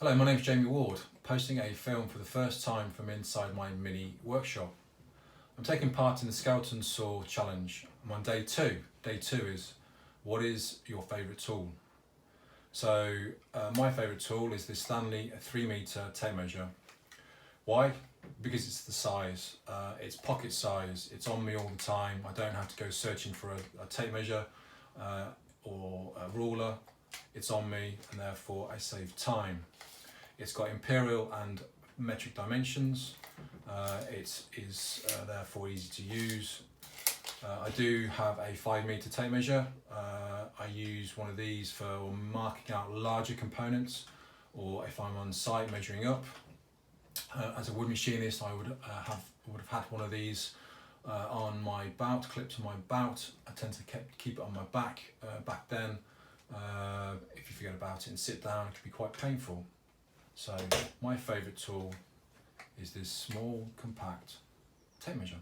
Hello, my name's Jamie Ward, posting a film for the first time from inside my mini workshop. I'm taking part in the Skeleton Saw Challenge. I'm on day two. Day two is, what is your favourite tool? So my favourite tool is this Stanley 3 metre tape measure. Why? Because it's the size, it's pocket size, it's on me all the time. I don't have to go searching for a tape measure or a ruler. It's on me and therefore I save time. It's got imperial and metric dimensions. It is therefore easy to use. I do have a 5 metre tape measure. I use one of these for marking out larger components, or if I'm on site measuring up. As a wood machinist, I would have had one of these on my bout, clipped to my bout. I tend to keep it on my back. Back then, if you forget about it and sit down, it can be quite painful. So my favourite tool is this small, compact tape measure.